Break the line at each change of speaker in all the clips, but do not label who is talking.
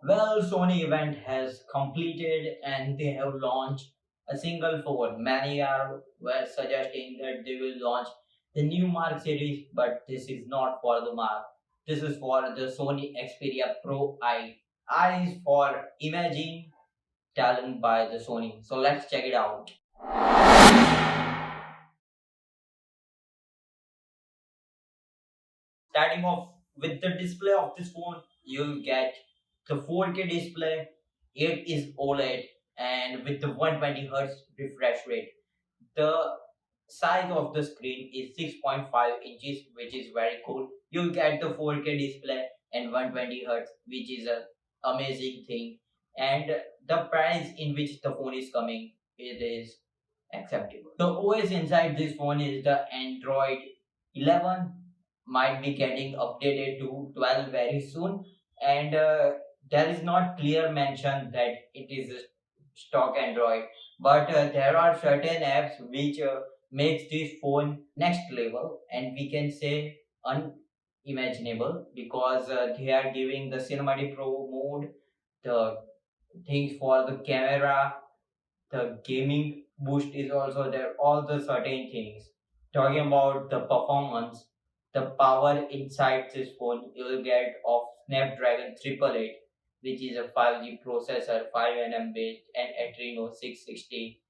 Well, Sony event has completed and they have launched a single phone. Many were suggesting that they will launch the new Mark series, but this is not for the Mark. This is for the Sony Xperia Pro I. I is for imaging talent by the Sony. So let's check it out. Starting off with the display of this phone, you'll get the 4K display. It is OLED and with the 120 Hz refresh rate. The size of the screen is 6.5 inches, which is very cool. You'll get the 4K display and 120 Hz, which is a amazing thing. And the price in which the phone is coming, it is acceptable. The OS inside this phone is the Android 11, might be getting updated to 12 very soon, and there is not clear mention that it is a stock Android, but there are certain apps which makes this phone next level, and we can say unimaginable because they are giving the cinematic pro mode, the things for the camera, the gaming boost is also there, all the certain things. Talking about the performance, the power inside this phone you will get of Snapdragon 888, which is a 5G processor, 5 nm based, and Adreno 660.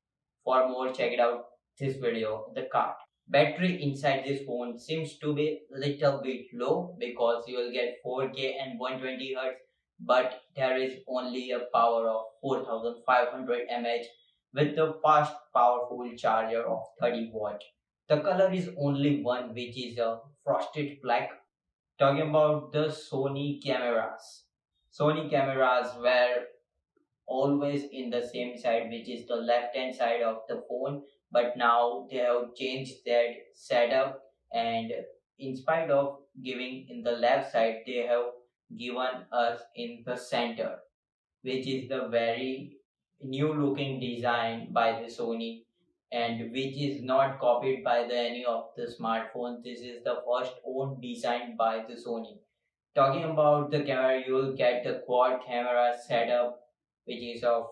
For more, check it out this video, the card. Battery inside this phone seems to be little bit low because you will get 4K and 120 Hz, but there is only a power of 4500 mAh with the fast powerful charger of 30 watt. The color is only one, which is a frosted black. Talking about the Sony cameras. Sony cameras were always in the same side, which is the left hand side of the phone, but now they have changed that setup, and in spite of giving in the left side, they have given us in the center, which is the very new looking design by the Sony, and which is not copied by the any of the smartphones. This is the first own design by the Sony. Talking about the camera, you will get the quad camera setup, which is of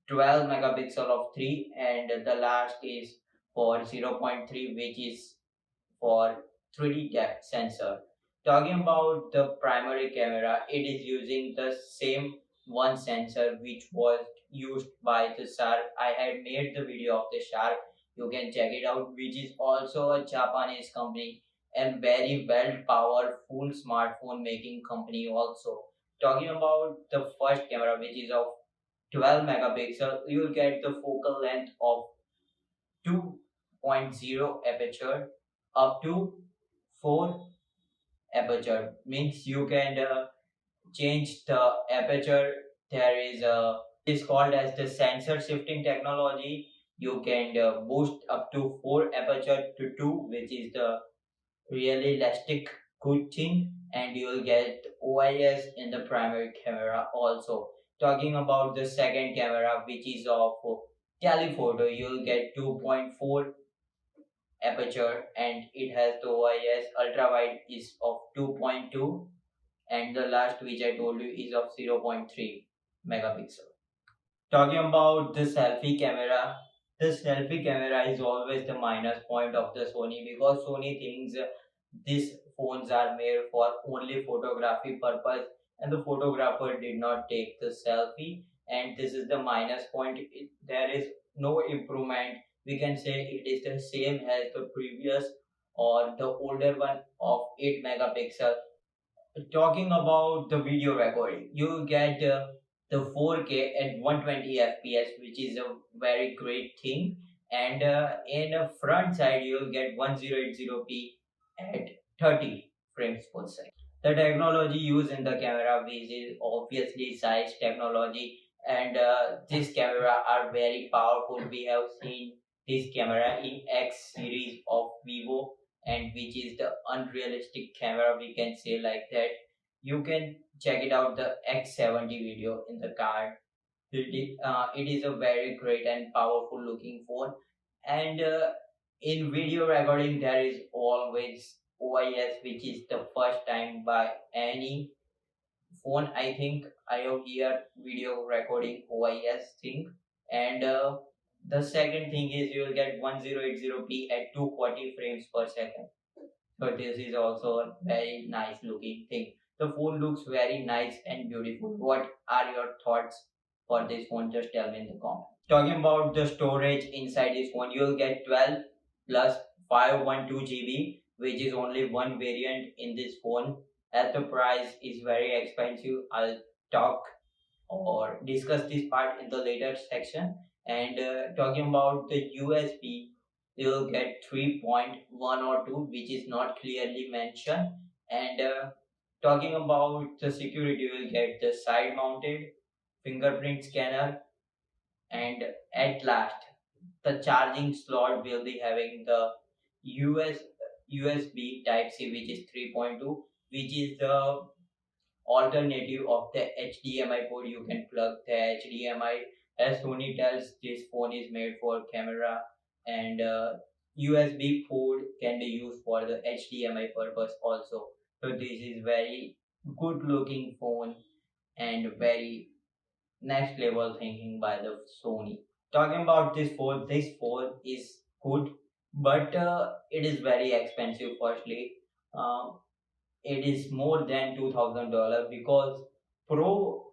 12 megapixel of 3, and the last is for zero point 0.3, which is for 3D depth sensor. Talking about the primary camera, it is using the same one sensor which was used by the Sharp. I had made the video of the Sharp. You can check it out, which is also a Japanese company and very well powerful smartphone making company also. Talking about the first camera, which is of 12 megapixel, you will get the focal length of 2.0 aperture up to 4 aperture, means you can change the aperture. There is a, it is called as the sensor shifting technology. You can boost up to 4 aperture to 2, which is the really elastic good thing, and you will get OIS in the primary camera also. Talking about the second camera, which is of telephoto, you will get 2.4 aperture, and it has the OIS. Ultra wide is of 2.2, and the last which I told you is of zero point 0.3 megapixel. Talking about the selfie camera, the selfie camera is always the minus point of the Sony because Sony thinks these phones are made for only photography purpose, and the photographer did not take the selfie, and this is the minus point. There is no improvement. We can say it is the same as the previous or the older one of 8 megapixel. Talking about the video recording, you get the 4K at 120 fps, which is a very great thing, and in the front side you will get 1080p at 30 frames per second. The technology used in the camera, which is obviously size technology, and this camera are very powerful. We have seen this camera in X series of Vivo, and which is the unrealistic camera, we can say like that. You can check it out, the X70 video in the card. It is a very great and powerful looking phone, and in video recording there is always OIS, which is the first time by any phone, I think I have here video recording OIS thing, and the second thing is you will get 1080p at 240 frames per second. So this is also a very nice looking thing. The phone looks very nice and beautiful. What are your thoughts for this phone? Just tell me in the comments. Talking about the storage inside this phone, you'll get 12 plus 512 GB, which is only one variant in this phone. As the price is very expensive, I'll talk or discuss this part in the later section. And talking about the USB, you'll get 3.1 or 2, which is not clearly mentioned. And talking about the security, you will get the side mounted fingerprint scanner. And at last, the charging slot will be having the US USB Type C, which is 3.2, which is the alternative of the HDMI port. You can plug the HDMI. As Sony tells, this phone is made for camera, and USB port can be used for the HDMI purpose also. So this is very good looking phone and very next level thinking by the Sony. Talking about this phone is good, but it is very expensive. Firstly, um, it is more than $2,000 because Pro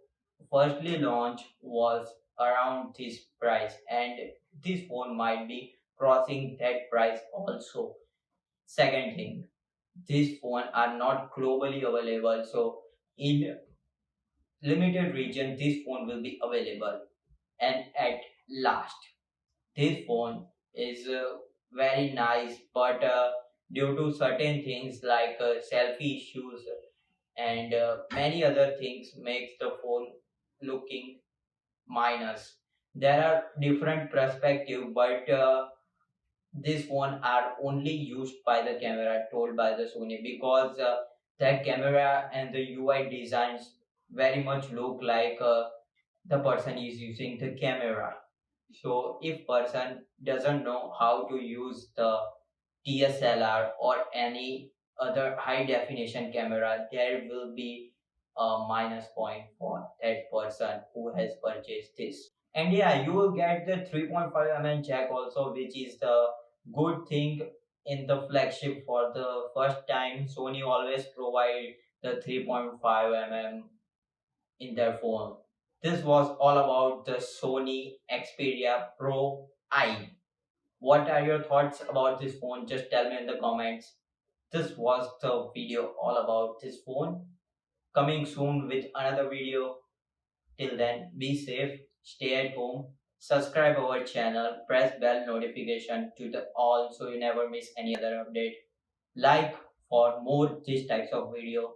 firstly launch was around this price, and this phone might be crossing that price also. Second thing, these phone are not globally available, so in limited region this phone will be available. And at last, this phone is very nice, but due to certain things like selfie issues and many other things makes the phone looking minus. There are different perspective, but this phone are only used by the camera told by the Sony, because that camera and the UI designs very much look like the person is using the camera. So if person doesn't know how to use the DSLR or any other high definition camera, there will be a minus point for that person who has purchased this. And yeah, you will get the 3.5 mm jack also, which is the good thing in the flagship. For the first time, Sony always provide the 3.5 mm in their phone. This was all about the Sony Xperia Pro I. What are your thoughts about this phone? Just tell me in the comments. This was the video all about this phone. Coming soon with another video. Till then, be safe, stay at home, subscribe our channel, press bell notification to the all so you never miss any other update. Like for more these types of video.